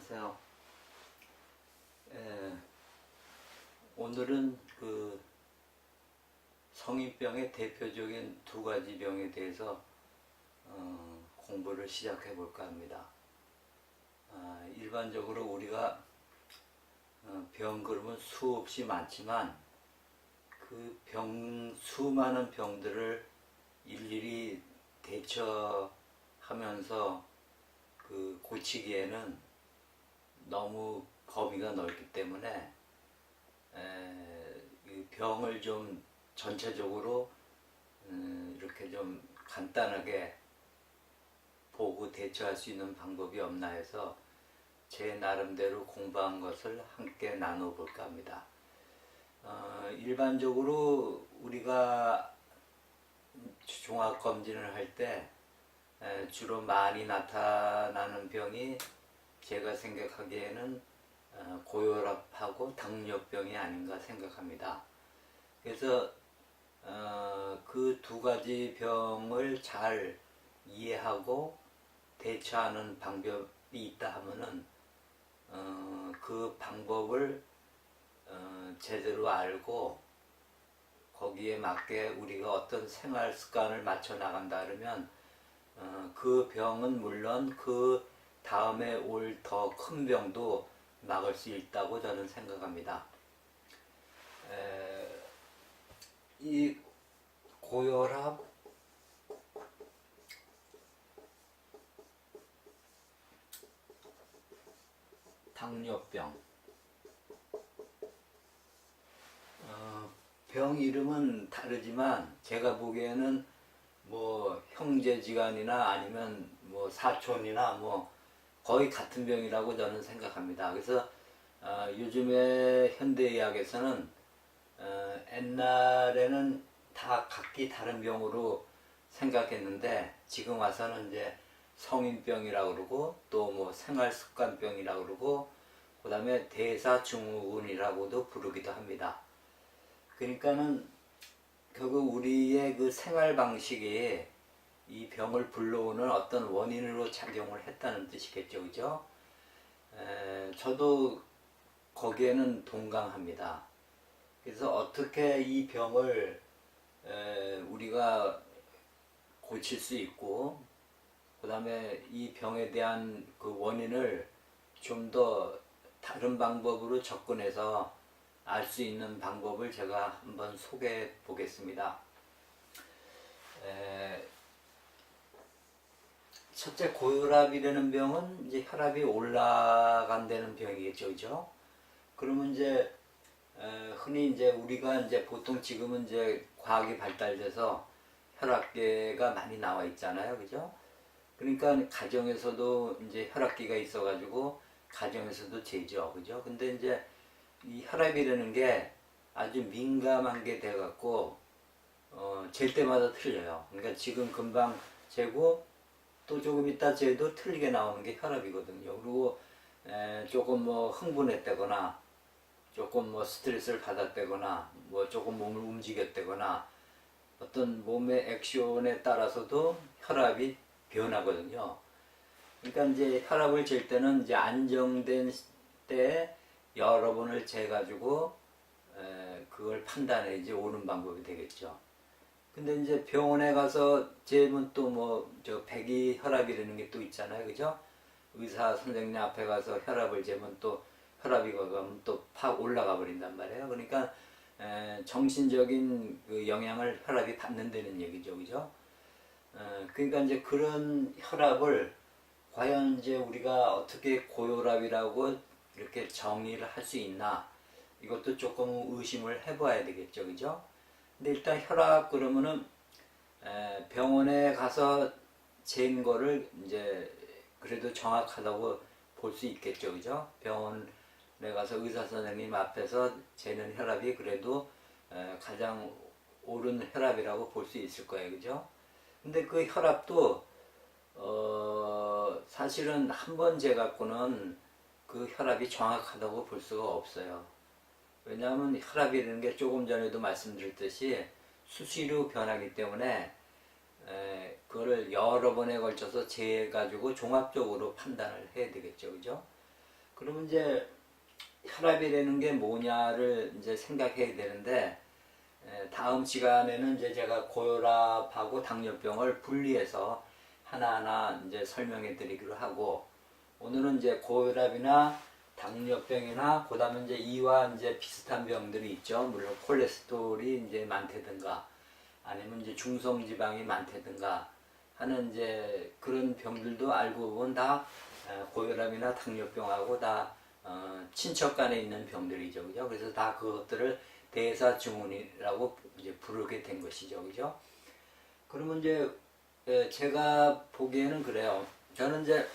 안녕하세요. 에, 오늘은 그 성인병의 대표적인 두 가지 병에 대해서 공부를 시작해 볼까 합니다. 일반적으로 우리가 병 그러면 수없이 많지만 그 수많은 병들을 일일이 대처하면서 그 고치기에는 너무 범위가 넓기 때문에 이 병을 좀 전체적으로 이렇게 좀 간단하게 보고 대처할 수 있는 방법이 없나 해서 제 나름대로 공부한 것을 함께 나눠볼까 합니다. 일반적으로 우리가 종합검진을 할 때 주로 많이 나타나는 병이 제가 생각하기에는 고혈압하고 당뇨병이 아닌가 생각합니다. 그래서 그 두 가지 병을 잘 이해하고 대처하는 방법이 있다 하면은 그 방법을 제대로 알고 거기에 맞게 우리가 어떤 생활 습관을 맞춰 나간다 그러면 그 병은 물론 그 다음에 올 더 큰 병도 막을 수 있다고 저는 생각합니다. 이 고혈압, 당뇨병, 병 이름은 다르지만 제가 보기에는 뭐 형제지간이나 아니면 뭐 사촌이나 뭐 거의 같은 병이라고 저는 생각합니다. 그래서 요즘에 현대의학에서는 옛날에는 다 각기 다른 병으로 생각했는데 지금 와서는 이제 성인병이라고 그러고 또 뭐 생활습관병이라고 그러고 그 다음에 대사증후군이라고도 부르기도 합니다. 그러니까는 결국 우리의 그 생활 방식이 이 병을 불러오는 어떤 원인으로 작용을 했다는 뜻이겠죠, 그죠? 저도 거기에는 동감합니다. 그래서 어떻게 이 병을 우리가 고칠 수 있고, 그 다음에 이 병에 대한 그 원인을 좀 더 다른 방법으로 접근해서 알 수 있는 방법을 제가 한번 소개해 보겠습니다. 첫째, 고혈압이라는 병은 이제 혈압이 올라간다는 병이겠죠, 그죠? 그러면 이제 흔히 이제 우리가 이제 보통 지금은 이제 과학이 발달돼서 혈압계가 많이 나와 있잖아요, 그죠? 그러니까 가정에서도 이제 혈압계가 있어가지고 가정에서도 재죠, 그죠? 근데 이제 이 혈압이라는 게 아주 민감한 게 돼갖고 잴 때마다 틀려요. 그러니까 지금 금방 재고 또 조금 있다 재도 틀리게 나오는 게 혈압이거든요. 그리고 조금 뭐 흥분했다거나 조금 뭐 스트레스를 받았다거나 뭐 조금 몸을 움직였다거나 어떤 몸의 액션에 따라서도 혈압이 변하거든요. 그러니까 이제 혈압을 잴 때는 이제 안정된 때에 여러 번을 재가지고 그걸 판단해 이제 오는 방법이 되겠죠. 근데 이제 병원에 가서 재면 또 뭐 저 배기 혈압이라는 게 또 있잖아요, 그죠? 의사 선생님 앞에 가서 혈압을 재면 또 혈압이 가면 또 팍 올라가 버린단 말이에요. 그러니까 정신적인 그 영향을 혈압이 받는다는 얘기죠, 그죠? 그러니까 이제 그런 혈압을 과연 이제 우리가 어떻게 고혈압이라고 이렇게 정의를 할 수 있나 이것도 조금 의심을 해봐야 되겠죠, 그죠? 근데 일단 혈압 그러면은 병원에 가서 잰 거를 이제 그래도 정확하다고 볼 수 있겠죠, 그죠? 병원에 가서 의사 선생님 앞에서 재는 혈압이 그래도 가장 옳은 혈압이라고 볼 수 있을 거예요, 그죠? 근데 그 혈압도 사실은 한 번 재갖고는 그 혈압이 정확하다고 볼 수가 없어요. 왜냐하면 혈압이라는 게 조금 전에도 말씀드렸듯이 수시로 변하기 때문에 그거를 여러 번에 걸쳐서 재가지고 종합적으로 판단을 해야 되겠죠, 그죠? 그러면 이제 혈압이라는 게 뭐냐를 이제 생각해야 되는데, 다음 시간에는 이제 제가 고혈압하고 당뇨병을 분리해서 하나하나 이제 설명해 드리기로 하고, 오늘은 이제 고혈압이나 당뇨병이나 그다음에 이제 이와 이제 비슷한 병들이 있죠. 물론 콜레스테롤이 이제 많다든가 아니면 이제 중성지방이 많다든가 하는 이제 그런 병들도 알고 보면 다 고혈압이나 당뇨병하고 다 친척 간에 있는 병들이죠, 그죠? 그래서 다 그것들을 대사증후군이라고 이제 부르게 된 것이죠, 그죠? 그러면 이제 제가 보기에는 그래요. 저는 이제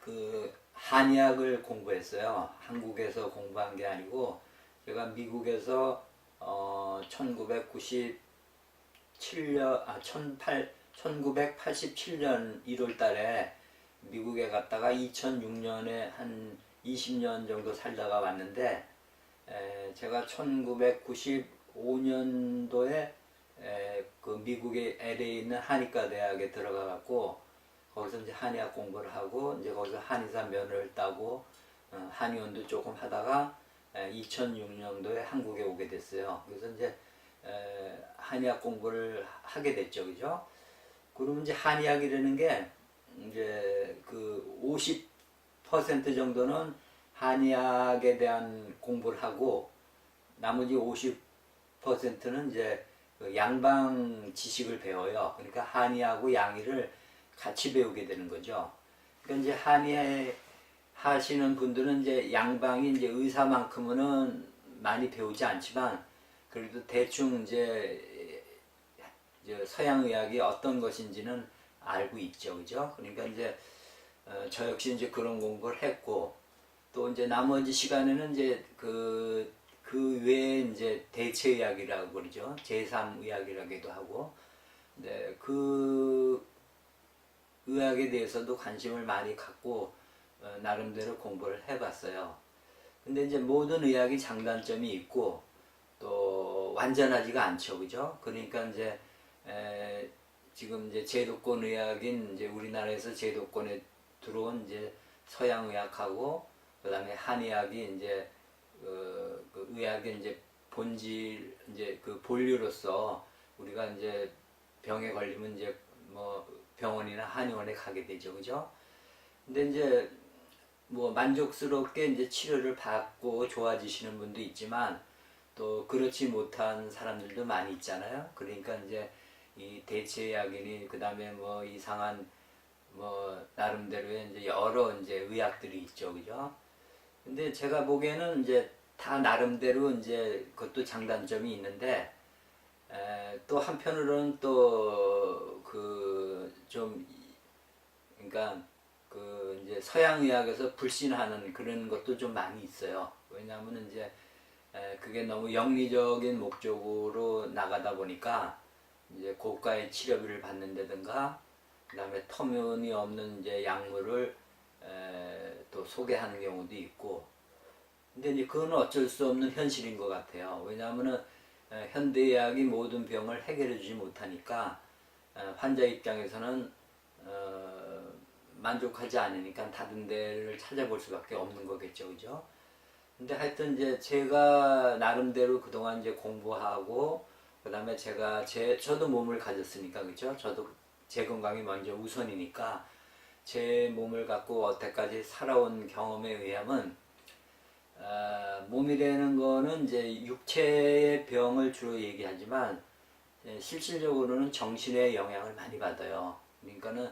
그 한의학을 공부했어요. 한국에서 공부한 게 아니고 제가 미국에서 1997년 1987년 1월 달에 미국에 갔다가 2006년에 한 20년 정도 살다가 왔는데, 제가 1995년도에 그 미국의 LA에 있는 한의과 대학에 들어가 갖고 거기서 이제 한의학 공부를 하고 이제 거기서 한의사 면허를 따고 한의원도 조금 하다가 2006년도에 한국에 오게 됐어요. 그래서 이제 한의학 공부를 하게 됐죠, 그죠? 그러면 이제 한의학이라는 게 이제 그 50% 정도는 한의학에 대한 공부를 하고 나머지 50%는 이제 그 양방 지식을 배워요. 그러니까 한의하고 양의를 같이 배우게 되는 거죠. 그러니까 이제 한의 하시는 분들은 이제 양방이 이제 의사만큼은 많이 배우지 않지만 그래도 대충 이제 서양 의학이 어떤 것인지는 알고 있죠, 그죠? 그러니까 이제 저 역시 이제 그런 공부를 했고 또 이제 나머지 시간에는 이제 그 외에 이제 대체의학이라고 그러죠. 제3의학이라고도 하고, 네, 그 의학에 대해서도 관심을 많이 갖고 나름대로 공부를 해봤어요. 근데 이제 모든 의학이 장단점이 있고 또 완전하지가 않죠, 그죠? 그러니까 이제 지금 이제 제도권 의학인 이제 우리나라에서 제도권에 들어온 이제 서양 의학하고 그다음에 한의학이 이제 그 의학의 이제 본질 이제 그 본류로서 우리가 이제 병에 걸리면 이제 뭐 병원이나 한의원에 가게 되죠, 그죠? 근데 이제 뭐 만족스럽게 이제 치료를 받고 좋아지시는 분도 있지만 또 그렇지 못한 사람들도 많이 있잖아요. 그러니까 이제 이 대체의학이니 그다음에 뭐 이상한 뭐 나름대로의 이제 여러 이제 의학들이 있죠, 그죠? 근데 제가 보기에는 이제 다 나름대로 이제 그것도 장단점이 있는데 또 한편으로는 또 그 좀 그러니까 그 이제 서양 의학에서 불신하는 그런 것도 좀 많이 있어요. 왜냐하면 이제 그게 너무 영리적인 목적으로 나가다 보니까 이제 고가의 치료비를 받는다든가 그다음에 터무니없는 이제 약물을 또 소개하는 경우도 있고. 근데 이제 그건 어쩔 수 없는 현실인 것 같아요. 왜냐하면은 현대의학이 모든 병을 해결해 주지 못하니까 환자 입장에서는 만족하지 않으니까 다른 데를 찾아볼 수밖에 없는 거겠죠, 그죠? 근데 하여튼 이제 제가 나름대로 그동안 이제 공부하고 그다음에 저도 몸을 가졌으니까, 그죠? 저도 제 건강이 먼저 우선이니까 제 몸을 갖고 여태까지 살아온 경험에 의하면 몸이라는 거는 이제 육체의 병을 주로 얘기하지만 실질적으로는 정신의 영향을 많이 받아요. 그러니까는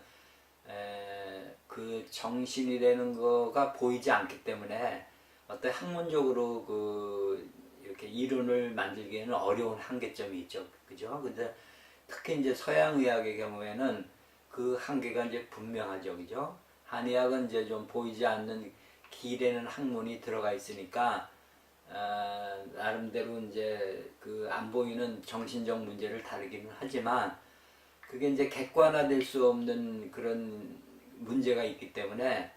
그 정신이라는 거가 보이지 않기 때문에 어떤 학문적으로 이렇게 이론을 만들기에는 어려운 한계점이 있죠, 그죠? 근데 특히 이제 서양 의학의 경우에는 그 한계가 이제 분명하죠, 그죠? 한의학은 이제 좀 보이지 않는 길에는 학문이 들어가 있으니까 나름대로 이제 그 안 보이는 정신적 문제를 다루기는 하지만 그게 이제 객관화될 수 없는 그런 문제가 있기 때문에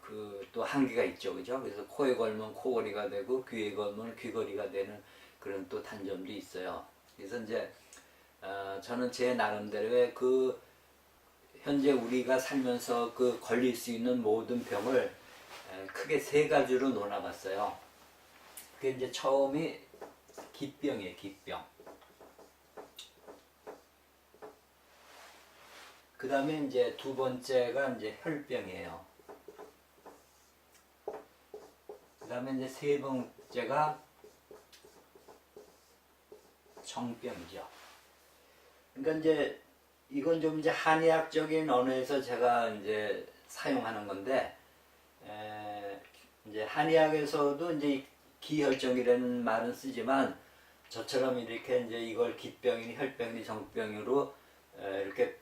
그 또 한계가 있죠, 그죠? 그래서 코에 걸면 코걸이가 되고 귀에 걸면 귀걸이가 되는 그런 또 단점도 있어요. 그래서 이제 저는 제 나름대로의 그 현재 우리가 살면서 그 걸릴 수 있는 모든 병을 크게 세 가지로 논아봤어요. 그게 이제 처음이 기병이에요, 기병. 그 다음에 이제 두 번째가 이제 혈병이에요. 그 다음에 이제 세 번째가 정병이죠. 그러니까 이제 이건 좀 이제 한의학적인 언어에서 제가 이제 사용하는 건데, 이제 한의학에서도 이제 기혈정이라는 말은 쓰지만 저처럼 이렇게 이제 이걸 기병이니 혈병이니 정병으로 이렇게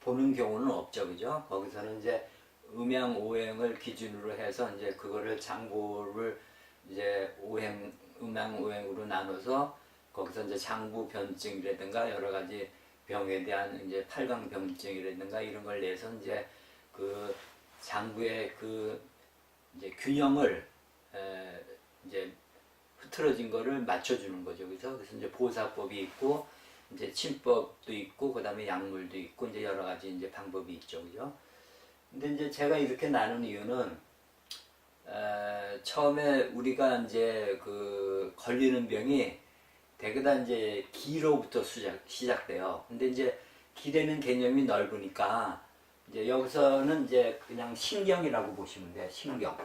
보는 경우는 없죠, 그죠? 거기서는 이제 음양오행을 기준으로 해서 이제 그거를 장부를 이제 음양오행으로 나눠서 거기서 이제 장부변증이라든가 여러 가지 병에 대한 이제 팔강병증이라든가 이런 걸 내서 이제 그 장부의 그 이제 균형을 이제 흐트러진 거를 맞춰주는 거죠. 그래서 이제 보사법이 있고 이제 침법도 있고 그다음에 약물도 있고 이제 여러 가지 이제 방법이 있죠, 그죠? 근데 이제 제가 이렇게 나눈 이유는 처음에 우리가 이제 그 걸리는 병이 대개다 이제 기로부터 시작돼요. 근데 이제 기라는 개념이 넓으니까 이제 여기서는 이제 그냥 신경이라고 보시면 돼요. 신경.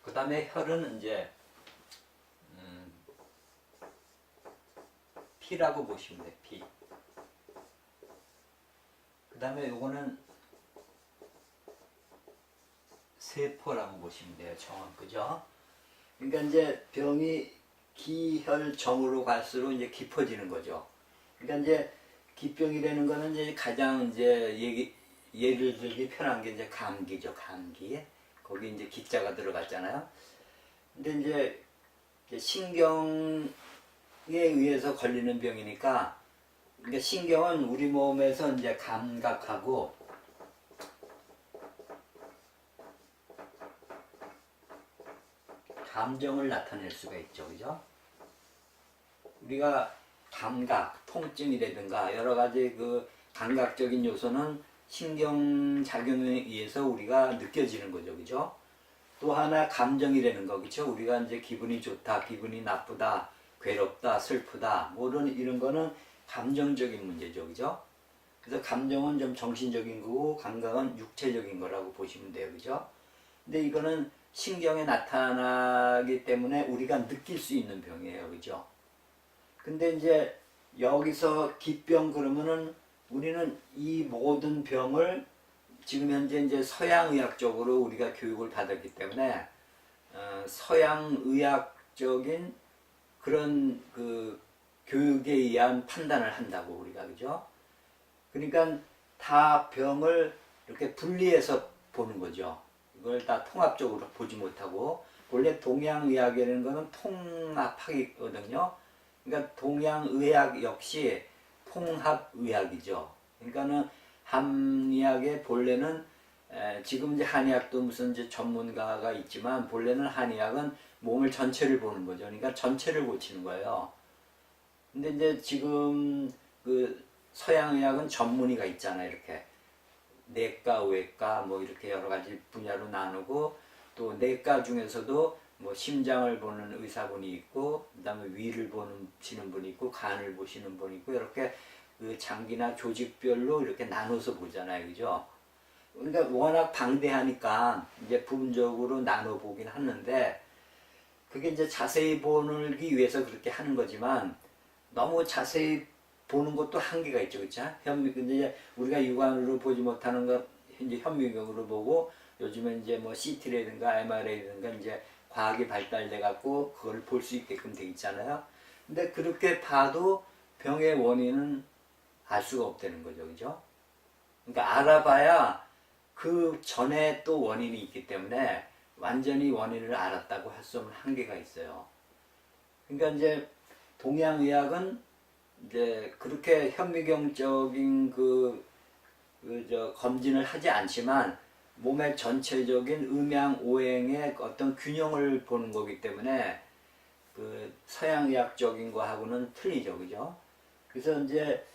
그 다음에 혈은 이제 피라고 보시면 돼요. 피. 그 다음에 요거는 세포라고 보시면 돼요. 정확, 그죠? 그러니까 이제 병이 기혈정으로 갈수록 이제 깊어지는 거죠. 그러니까 이제 기병이라는 거는 이제 가장 이제 예를 들기 편한 게 이제 감기죠. 감기. 거기 이제 기자가 들어갔잖아요. 근데 이제 신경에 의해서 걸리는 병이니까, 그러니까 신경은 우리 몸에서 이제 감각하고 감정을 나타낼 수가 있죠, 그죠? 우리가 감각, 통증이라든가 여러 가지 그 감각적인 요소는 신경작용에 의해서 우리가 느껴지는 거죠, 그죠? 또 하나 감정이라는 거, 그죠? 우리가 이제 기분이 좋다, 기분이 나쁘다, 괴롭다, 슬프다, 뭐 이런 거는 감정적인 문제죠, 그죠? 그래서 감정은 좀 정신적인 거고 감각은 육체적인 거라고 보시면 돼요, 그죠? 근데 이거는 신경에 나타나기 때문에 우리가 느낄 수 있는 병이에요, 그죠? 근데 이제 여기서 기병 그러면은 우리는 이 모든 병을 지금 현재 이제 서양의학적으로 우리가 교육을 받았기 때문에 서양의학적인 그런 그 교육에 의한 판단을 한다고 우리가, 그죠? 그러니까 다 병을 이렇게 분리해서 보는 거죠. 이걸 다 통합적으로 보지 못하고, 원래 동양의학이라는 거는 통합학이거든요. 그러니까 동양의학 역시 통합의학이죠. 그러니까는 한의학의 본래는 지금 이제 한의학도 무슨 이제 전문가가 있지만 본래는 한의학은 몸을 전체를 보는 거죠. 그러니까 전체를 고치는 거예요. 근데 이제 지금 그 서양의학은 전문의가 있잖아요. 이렇게 내과, 외과 뭐 이렇게 여러 가지 분야로 나누고, 또 내과 중에서도 뭐 심장을 보는 의사분이 있고, 그다음에 위를 보시는 분이 있고, 간을 보시는 분이 있고, 이렇게 그 장기나 조직별로 이렇게 나눠서 보잖아요, 그죠? 그러니까 워낙 방대하니까 이제 부분적으로 나눠 보긴 하는데, 그게 이제 자세히 보기 위해서 그렇게 하는 거지만 너무 자세히 보는 것도 한계가 있죠, 그렇죠? 근데 우리가 육안으로 보지 못하는 것 이제 현미경으로 보고, 요즘에 이제 뭐 CT라든가 MRA라든가 이제 과학이 발달돼 갖고 그걸 볼 수 있게끔 돼 있잖아요. 근데 그렇게 봐도 병의 원인은 알 수가 없다는 거죠, 그죠? 그러니까 알아봐야 그 전에 또 원인이 있기 때문에 완전히 원인을 알았다고 할 수 없는 한계가 있어요. 그러니까 이제 동양의학은 이제 그렇게 현미경적인 검진을 하지 않지만 몸의 전체적인 음양 오행의 어떤 균형을 보는 거기 때문에 그 서양의학적인 거하고는 틀리죠, 그죠? 그래서 이제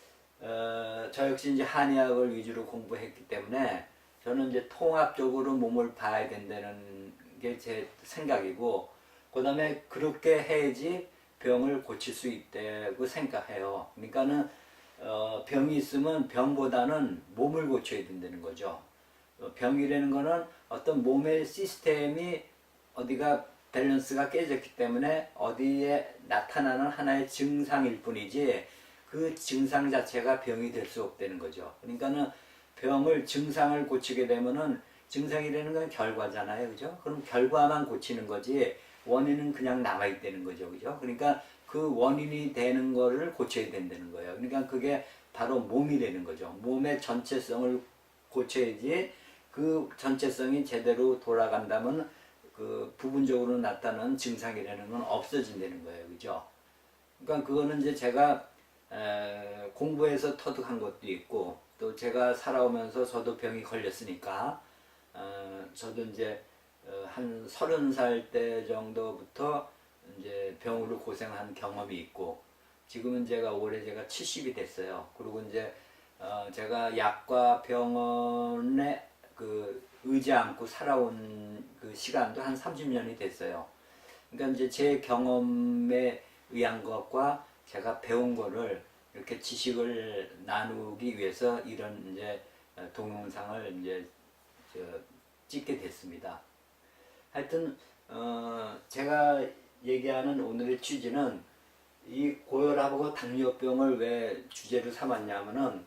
저 역시 이제 한의학을 위주로 공부했기 때문에 저는 이제 통합적으로 몸을 봐야 된다는 게 제 생각이고, 그 다음에 그렇게 해야지 병을 고칠 수 있다고 생각해요. 그러니까는 병이 있으면 병보다는 몸을 고쳐야 된다는 거죠. 병이라는 거는 어떤 몸의 시스템이 어디가 밸런스가 깨졌기 때문에 어디에 나타나는 하나의 증상일 뿐이지 그 증상 자체가 병이 될 수 없다는 거죠. 그러니까는 병을 증상을 고치게 되면은 증상이라는 건 결과잖아요, 그죠? 그럼 결과만 고치는 거지 원인은 그냥 남아 있다는 거죠, 그죠? 그러니까 그 원인이 되는 거를 고쳐야 된다는 거예요. 그러니까 그게 바로 몸이 되는 거죠. 몸의 전체성을 고쳐야지 그 전체성이 제대로 돌아간다면 그 부분적으로 나타나는 증상이라는 건 없어진다는 거예요, 그죠? 그러니까 그거는 이제 제가 공부해서 터득한 것도 있고, 또 제가 살아오면서 저도 병이 걸렸으니까 저도 이제 한 30살 때 정도부터 이제 병으로 고생한 경험이 있고, 지금은 올해 제가 70이 됐어요. 그리고 이제 제가 약과 병원에 그 의지 않고 살아온 그 시간도 한 30년이 됐어요. 그러니까 이제 제 경험에 의한 것과 제가 배운 거를 이렇게 지식을 나누기 위해서 이런 이제 동영상을 이제 찍게 됐습니다. 하여튼 제가 얘기하는 오늘의 취지는 이 고혈압하고 당뇨병을 왜 주제로 삼았냐면은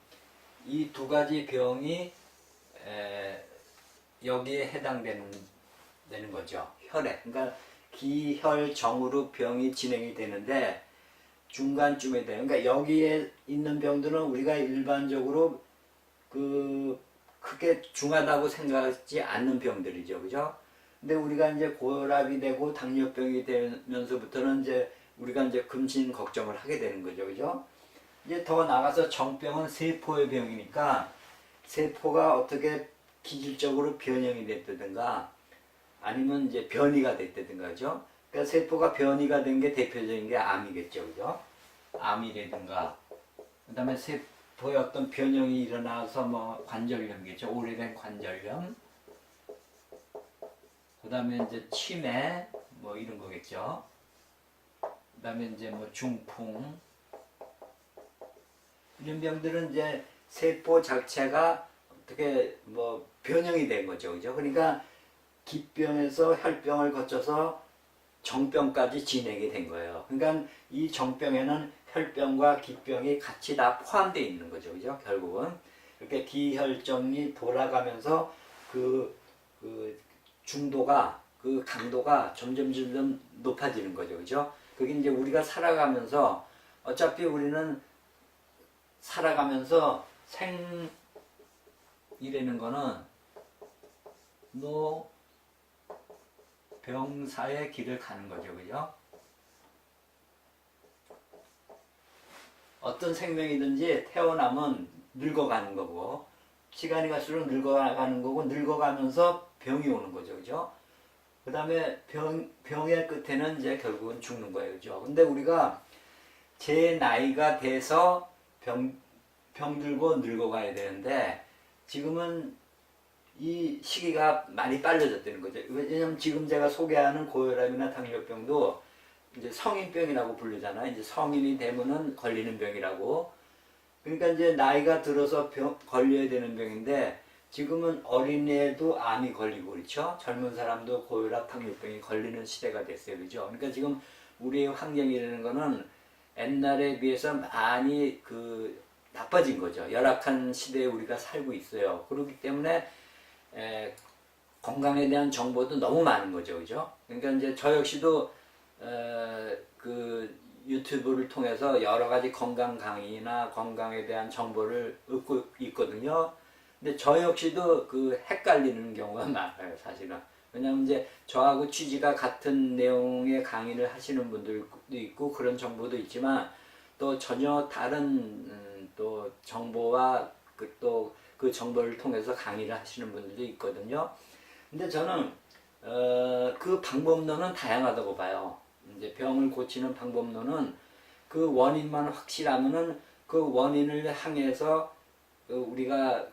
이 두 가지 병이 여기에 해당되는 거죠. 혈액. 그러니까 기혈정으로 병이 진행이 되는데 중간쯤에 돼요. 그러니까 여기에 있는 병들은 우리가 일반적으로 그 크게 중하다고 생각하지 않는 병들이죠. 그죠? 근데 우리가 이제 고혈압이 되고 당뇨병이 되면서부터는 이제 우리가 이제 금신 걱정을 하게 되는 거죠. 그죠? 이제 더 나가서 정병은 세포의 병이니까 세포가 어떻게 기질적으로 변형이 됐다든가 아니면 이제 변이가 됐다든가 그죠? 그러니까 세포가 변이가 된 게 대표적인 게 암이겠죠. 그죠? 암이라든가 그 다음에 세포의 어떤 변형이 일어나서 뭐 관절염이겠죠. 오래된 관절염 그 다음에 이제 치매 뭐 이런 거겠죠. 그 다음에 이제 뭐 중풍 이런 병들은 이제 세포 자체가 어떻게 뭐 변형이 된 거죠. 그죠? 그러니까 기병에서 혈병을 거쳐서 정병까지 진행이 된 거예요. 그러니까 이 정병에는 혈병과 기병이 같이 다 포함되어 있는 거죠. 그죠? 결국은. 이렇게 기혈정이 돌아가면서 그 중도가, 그 강도가 점점 높아지는 거죠. 그죠? 그게 이제 우리가 살아가면서 어차피 우리는 살아가면서 생이라는 거는 병사의 길을 가는 거죠. 그죠? 어떤 생명이든지 태어나면 늙어가는 거고 시간이 갈수록 늙어가는 거고 늙어가면서 병이 오는 거죠. 그죠? 그 다음에 병의 끝에는 이제 결국은 죽는 거예요. 그죠? 근데 우리가 제 나이가 돼서 병들고 늙어가야 되는데 지금은 이 시기가 많이 빨라졌다는 거죠. 왜냐면 지금 제가 소개하는 고혈압이나 당뇨병도 이제 성인병이라고 부르잖아요. 이제 성인이 되면은 걸리는 병이라고. 그러니까 이제 나이가 들어서 걸려야 되는 병인데 지금은 어린애도 암이 걸리고 그렇죠. 젊은 사람도 고혈압, 당뇨병이 걸리는 시대가 됐어요. 그죠? 그러니까 지금 우리의 환경이라는 거는 옛날에 비해서 많이 나빠진 거죠. 열악한 시대에 우리가 살고 있어요. 그렇기 때문에 건강에 대한 정보도 너무 많은 거죠. 그죠? 그러니까 이제 저 역시도 유튜브를 통해서 여러 가지 건강 강의나 건강에 대한 정보를 얻고 있거든요. 근데 저 역시도 헷갈리는 경우가 많아요, 사실은. 왜냐면 이제 저하고 취지가 같은 내용의 강의를 하시는 분들도 있고 그런 정보도 있지만 또 전혀 다른 또 정보와 그 정보를 통해서 강의를 하시는 분들도 있거든요. 근데 저는 그 방법론은 다양하다고 봐요. 이제 병을 고치는 방법론은 그 원인만 확실하면은 그 원인을 향해서 우리가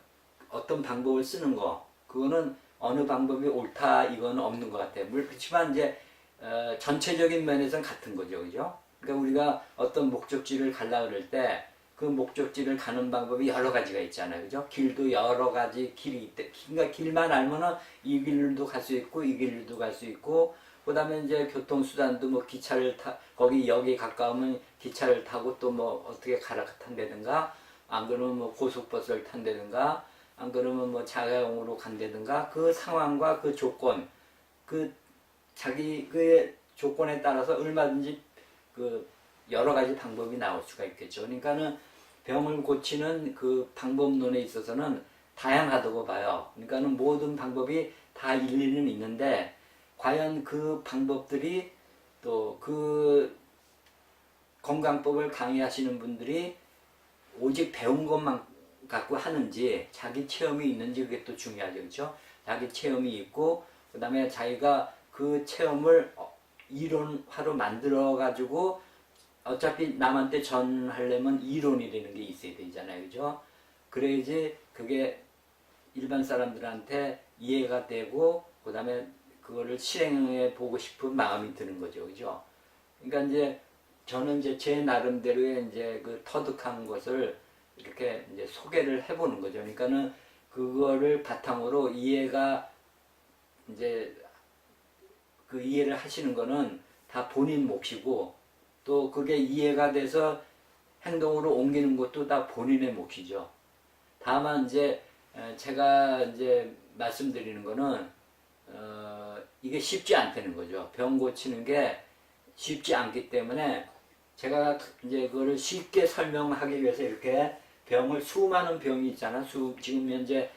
어떤 방법을 쓰는 거, 그거는 어느 방법이 옳다 이건 없는 것 같아요. 그렇지만 이제 전체적인 면에서는 같은 거죠, 그죠? 그러니까 우리가 어떤 목적지를 가려 그럴 때 그 목적지를 가는 방법이 여러 가지가 있잖아요, 그죠? 길도 여러 가지 길이 있대. 그러니까 길만 알면은 이 길도 갈 수 있고 이 길도 갈 수 있고, 그다음에 이제 교통수단도 뭐 기차를 거기 역이 가까우면 기차를 타고 또 뭐 어떻게 갈아탄다든가, 안 그러면 뭐 고속버스를 탄다든가, 안 그러면 뭐 자가용으로 간다든가, 그 상황과 그 조건, 그 자기 그 조건에 따라서 얼마든지 그 여러 가지 방법이 나올 수가 있겠죠. 그러니까는 병을 고치는 그 방법론에 있어서는 다양하다고 봐요. 그러니까는 모든 방법이 다 일리는 있는데, 과연 그 방법들이 또 그 건강법을 강의하시는 분들이 오직 배운 것만 갖고 하는지 자기 체험이 있는지, 그게 또 중요하죠. 그렇죠? 자기 체험이 있고 그 다음에 자기가 그 체험을 이론화로 만들어 가지고, 어차피 남한테 전하려면 이론이라는 게 있어야 되잖아요. 그죠? 그래야지 그게 일반 사람들한테 이해가 되고 그 다음에 그거를 실행해 보고 싶은 마음이 드는 거죠. 그죠? 그러니까 이제 저는 이제 제 나름대로의 이제 그 터득한 것을 이렇게 이제 소개를 해보는 거죠. 그러니까는 그거를 바탕으로 이해가 이제 그 이해를 하시는 거는 다 본인 몫이고, 또 그게 이해가 돼서 행동으로 옮기는 것도 다 본인의 몫이죠. 다만 이제 제가 이제 말씀드리는 거는 이게 쉽지 않다는 거죠. 병 고치는 게 쉽지 않기 때문에 제가 이제 그거를 쉽게 설명하기 위해서 이렇게 수많은 병이 있잖아. 지금 현재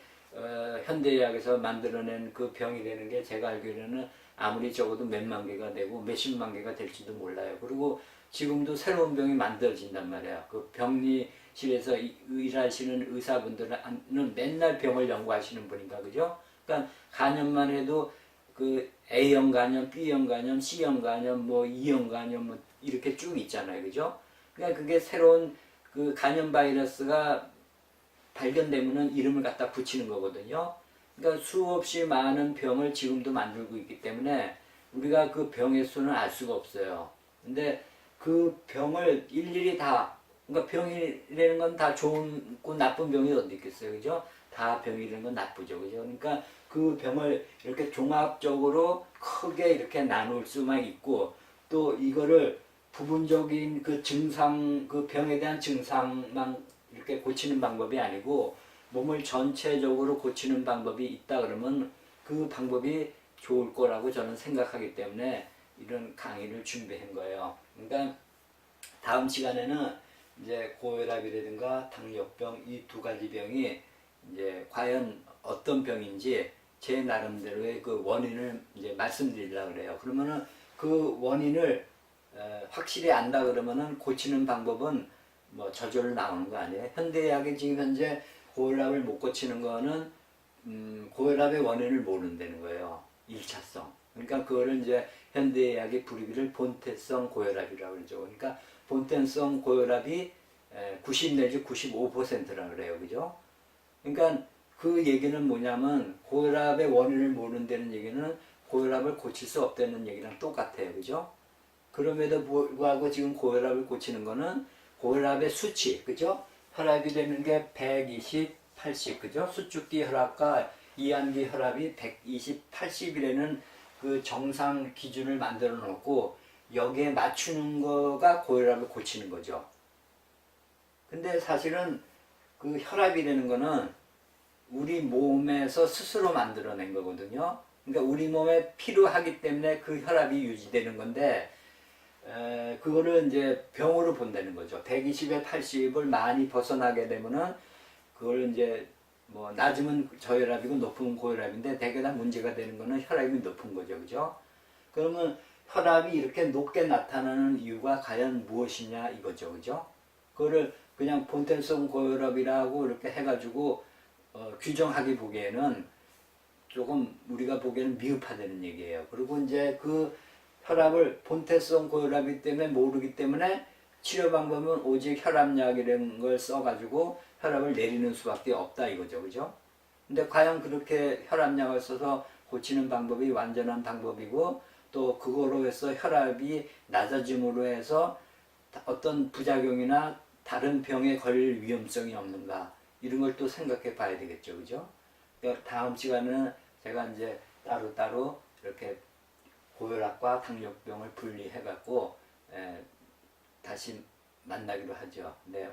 현대의학에서 만들어낸 그 병이 되는 게 제가 알기로는 아무리 적어도 몇만 개가 되고 몇십만 개가 될지도 몰라요. 그리고 지금도 새로운 병이 만들어진단 말이야. 그 병리실에서 일하시는 의사분들은 맨날 병을 연구하시는 분인가, 그죠? 그러니까 간염만 해도 그 A형 간염, B형 간염, C형 간염, 뭐 E형 간염 뭐 이렇게 쭉 있잖아요, 그죠? 그러니까 그게 새로운 그 간염 바이러스가 발견되면은 이름을 갖다 붙이는 거거든요. 그러니까 수없이 많은 병을 지금도 만들고 있기 때문에 우리가 그 병의 수는 알 수가 없어요. 근데 그 병을 일일이 다, 그러니까 병이라는 건 다 좋고 나쁜 병이 어디 있겠어요, 그죠? 다 병이라는 건 나쁘죠, 그죠? 그러니까 그 병을 이렇게 종합적으로 크게 이렇게 나눌 수만 있고, 또 이거를 부분적인 그 증상, 그 병에 대한 증상만 이렇게 고치는 방법이 아니고 몸을 전체적으로 고치는 방법이 있다 그러면 그 방법이 좋을 거라고 저는 생각하기 때문에 이런 강의를 준비한 거예요. 그러니까 다음 시간에는 이제 고혈압이라든가 당뇨병, 이 두 가지 병이 이제 과연 어떤 병인지 제 나름대로의 그 원인을 이제 말씀드리려고 그래요. 그러면은 그 원인을 확실히 안다 그러면은 고치는 방법은 뭐 저절로 나오는 거 아니에요. 현대의학이 지금 현재 고혈압을 못 고치는 거는 고혈압의 원인을 모른다는 거예요. 1차성. 그러니까 그거를 이제 현대의학이 부르기를 본태성 고혈압이라고 그러죠. 그러니까 본태성 고혈압이 90 내지 95%라 그래요. 그죠? 그러니까 그 얘기는 뭐냐면 고혈압의 원인을 모른다는 얘기는 고혈압을 고칠 수 없다는 얘기랑 똑같아요. 그죠? 그럼에도 불구하고 지금 고혈압을 고치는 거는 고혈압의 수치, 그죠? 혈압이 되는 게 120, 80, 그죠? 수축기 혈압과 이완기 혈압이 120, 80이라는 그 정상 기준을 만들어 놓고 여기에 맞추는 거가 고혈압을 고치는 거죠. 근데 사실은 그 혈압이라는 거는 우리 몸에서 스스로 만들어낸 거거든요. 그러니까 우리 몸에 필요하기 때문에 그 혈압이 유지되는 건데, 그거를 이제 병으로 본다는 거죠. 120에 80을 많이 벗어나게 되면은 그걸 이제 뭐 낮으면 저혈압이고 높으면 고혈압인데 대개 다 문제가 되는 거는 혈압이 높은 거죠. 그죠? 그러면 혈압이 이렇게 높게 나타나는 이유가 과연 무엇이냐 이거죠. 그죠? 그거를 그냥 본태성 고혈압이라고 이렇게 해가지고 규정하기 보기에는 조금 우리가 보기에는 미흡하다는 얘기예요. 그리고 이제 그 혈압을 본태성 고혈압이기 때문에 모르기 때문에 치료 방법은 오직 혈압약이라는 걸 써가지고 혈압을 내리는 수밖에 없다 이거죠, 그죠? 근데 과연 그렇게 혈압약을 써서 고치는 방법이 완전한 방법이고 또 그거로 해서 혈압이 낮아짐으로 해서 어떤 부작용이나 다른 병에 걸릴 위험성이 없는가 이런 걸 또 생각해 봐야 되겠죠, 그죠? 그러니까 다음 시간에는 제가 이제 따로따로 이렇게 고혈압과 당뇨병을 분리해 갖고 다시 만나기로 하죠. 네,